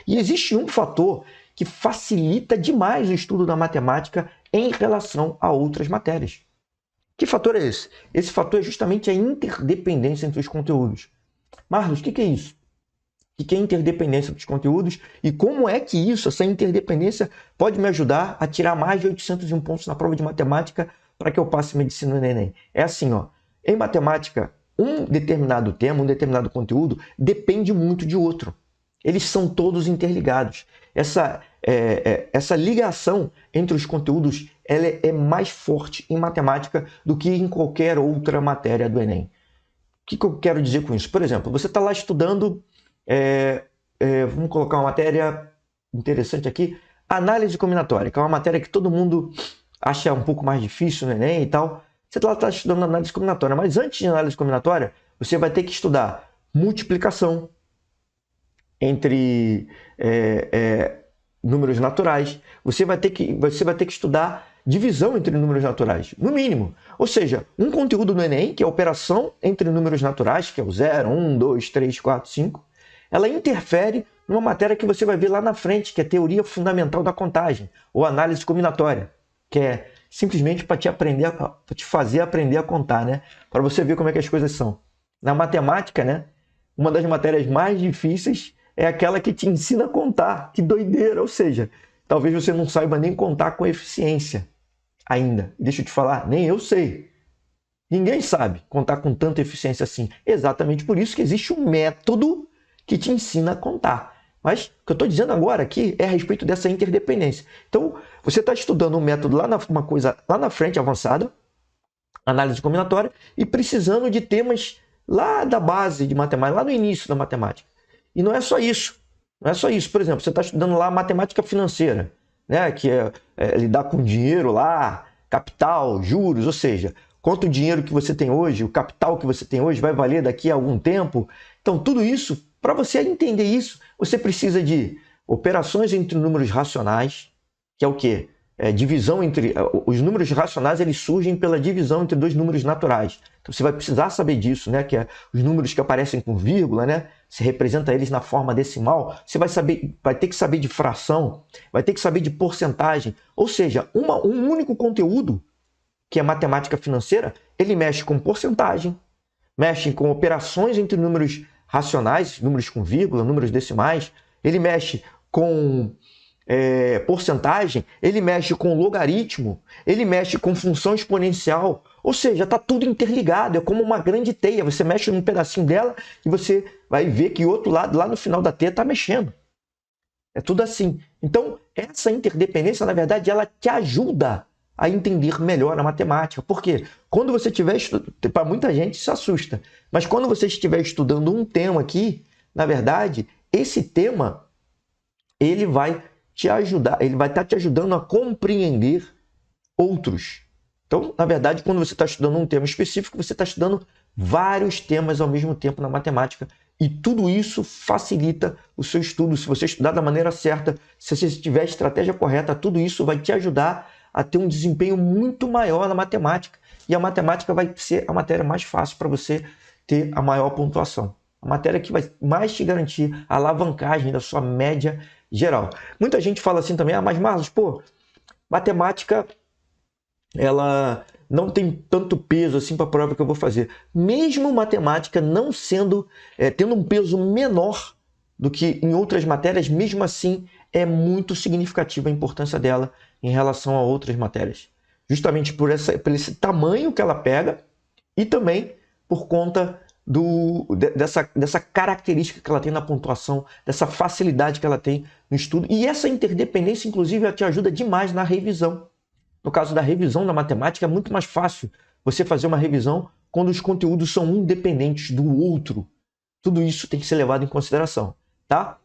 E existe um fator que facilita demais o estudo da matemática em relação a outras matérias. Que fator é esse? Esse fator é justamente a interdependência entre os conteúdos. Marlos, o que é isso? O que é interdependência dos conteúdos e como é que isso, essa interdependência, pode me ajudar a tirar mais de 801 pontos na prova de matemática para que eu passe medicina no Enem? É assim, ó, em matemática, um determinado tema, um determinado conteúdo depende muito de outro. Eles são todos interligados. Essa ligação entre os conteúdos ela é mais forte em matemática do que em qualquer outra matéria do Enem. O que eu quero dizer com isso? Por exemplo, você está lá estudando, vamos colocar uma matéria interessante aqui, análise combinatória, que é uma matéria que todo mundo acha um pouco mais difícil no Enem e tal. Você está estudando análise combinatória, mas antes de análise combinatória, você vai ter que estudar multiplicação entre números naturais. Você vai ter que estudar divisão entre números naturais, no mínimo. Ou seja, um conteúdo no Enem, que é a operação entre números naturais, que é o 0, 1, 2, 3, 4, 5, ela interfere numa matéria que você vai ver lá na frente, que é teoria fundamental da contagem, ou análise combinatória, que é simplesmente para te fazer aprender a contar, né? Para você ver como é que as coisas são. Na matemática, né? Uma das matérias mais difíceis é aquela que te ensina a contar. Que doideira! Ou seja, talvez você não saiba nem contar com eficiência ainda. Deixa eu te falar, nem eu sei. Ninguém sabe contar com tanta eficiência assim. Exatamente por isso que existe um método que te ensina a contar. Mas o que eu estou dizendo agora aqui é a respeito dessa interdependência. Então, você está estudando um método uma coisa lá na frente, avançada, análise combinatória, e precisando de temas lá da base de matemática, lá no início da matemática. E não é só isso. Não é só isso. Por exemplo, você está estudando lá matemática financeira, né? Que é lidar com dinheiro lá, capital, juros, ou seja, quanto o dinheiro que você tem hoje, o capital que você tem hoje vai valer daqui a algum tempo. Então, tudo isso, para você entender isso, você precisa de operações entre números racionais, que é o quê? Divisão entre... Os números racionais, eles surgem pela divisão entre dois números naturais. Então, você vai precisar saber disso, né? Que é os números que aparecem com vírgula, né? Você representa eles na forma decimal. Você vai ter que saber de fração, vai ter que saber de porcentagem. Ou seja, um único conteúdo, que é matemática financeira, ele mexe com porcentagem, mexe com operações entre números racionais, números com vírgula, números decimais, ele mexe com porcentagem, ele mexe com logaritmo, ele mexe com função exponencial, ou seja, está tudo interligado, é como uma grande teia, você mexe num pedacinho dela e você vai ver que o outro lado, lá no final da teia, está mexendo. É tudo assim. Então, essa interdependência, na verdade, ela te ajuda a entender melhor a matemática. Por quê? Quando você estiver estudando, para muita gente isso assusta, mas quando você estiver estudando um tema aqui, na verdade, esse tema, ele vai te ajudar, ele vai estar te ajudando a compreender outros. Então, na verdade, quando você está estudando um tema específico, você está estudando vários temas ao mesmo tempo na matemática e tudo isso facilita o seu estudo. Se você estudar da maneira certa, se você tiver a estratégia correta, tudo isso vai te ajudar a ter um desempenho muito maior na matemática. E a matemática vai ser a matéria mais fácil para você ter a maior pontuação. A matéria que vai mais te garantir a alavancagem da sua média geral. Muita gente fala assim também, mas Marlos, matemática, ela não tem tanto peso assim para a prova que eu vou fazer. Mesmo matemática não sendo, tendo um peso menor do que em outras matérias, mesmo assim é muito significativa a importância dela em relação a outras matérias. Justamente por esse tamanho que ela pega e também por conta dessa característica que ela tem na pontuação, dessa facilidade que ela tem no estudo. E essa interdependência, inclusive, ela te ajuda demais na revisão. No caso da revisão na matemática, é muito mais fácil você fazer uma revisão quando os conteúdos são independentes do outro. Tudo isso tem que ser levado em consideração, tá?